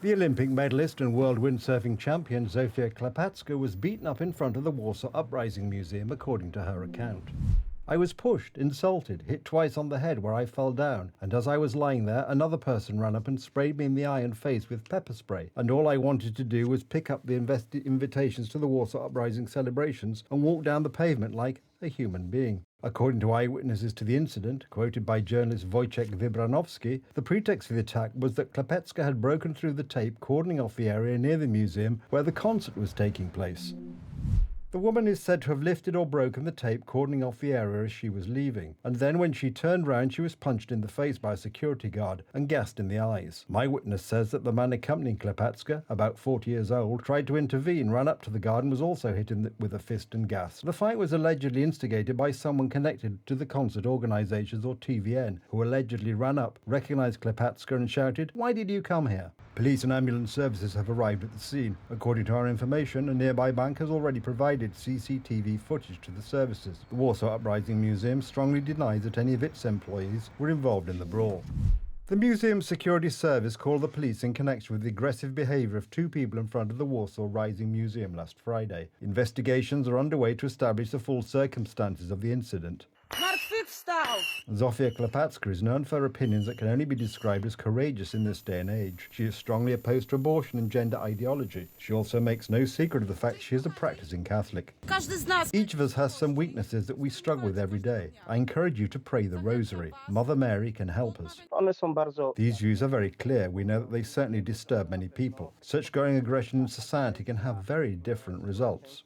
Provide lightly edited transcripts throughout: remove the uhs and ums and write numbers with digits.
The Olympic medalist and world windsurfing champion Zofia Klepacka was beaten up in front of the Warsaw Uprising Museum, according to her account. I was pushed, insulted, hit twice on the head where I fell down, and as I was lying there, another person ran up and sprayed me in the eye and face with pepper spray, and all I wanted to do was pick up the invitations to the Warsaw Uprising celebrations and walk down the pavement like a human being. According to eyewitnesses to the incident, quoted by journalist Wojciech Wybranowski, the pretext for the attack was that Klepacka had broken through the tape cordoning off the area near the museum where the concert was taking place. The woman is said to have lifted or broken the tape cordoning off the area as she was leaving, and then when she turned round she was punched in the face by a security guard and gassed in the eyes. My witness says that the man accompanying Klepacka, about 40 years old, tried to intervene, ran up to the guard and was also hit with a fist and gassed. The fight was allegedly instigated by someone connected to the concert organisations or TVN, who allegedly ran up, recognised Klepacka and shouted, "Why did you come here?" Police and ambulance services have arrived at the scene. According to our information, a nearby bank has already provided CCTV footage to the services. The Warsaw Uprising Museum strongly denies that any of its employees were involved in the brawl. The museum's security service called the police in connection with the aggressive behaviour of two people in front of the Warsaw Rising Museum last Friday. Investigations are underway to establish the full circumstances of the incident. Zofia Klepacka is known for her opinions that can only be described as courageous in this day and age. She is strongly opposed to abortion and gender ideology. She also makes no secret of the fact she is a practicing Catholic. Each of us has some weaknesses that we struggle with every day. I encourage you to pray the Rosary. Mother Mary can help us. These views are very clear. We know that they certainly disturb many people. Such growing aggression in society can have very different results.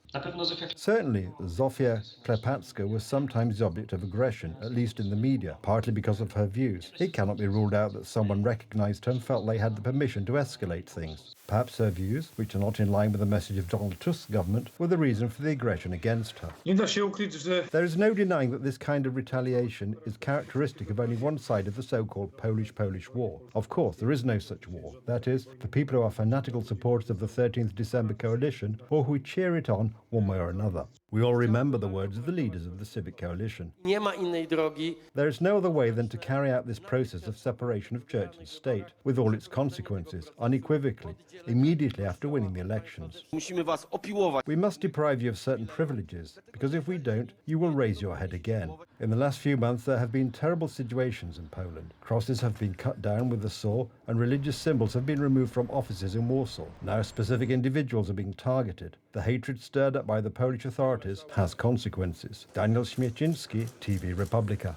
Certainly, Zofia Klepacka was sometimes the object of aggression, at least in the media, partly because of her views. It cannot be ruled out that someone recognised her and felt they had the permission to escalate things. Perhaps her views, which are not in line with the message of Donald Tusk's government, were the reason for the aggression against her. There is no denying that this kind of retaliation is characteristic of only one side of the so-called Polish War. Of course, there is no such war. That is, the people who are fanatical supporters of the 13th December coalition, or who cheer it on one way or another. We all remember the words of the leaders of the Civic Coalition. There is no other way than to carry out this process of separation of church and state, with all its consequences, unequivocally, immediately after winning the elections. We must deprive you of certain privileges, because if we don't, you will raise your head again. In the last few months, there have been terrible situations in Poland. Crosses have been cut down with the saw, and religious symbols have been removed from offices in Warsaw. Now specific individuals are being targeted. The hatred stirred up by the Polish authorities has consequences. Daniel Śmieciński, TV Republika.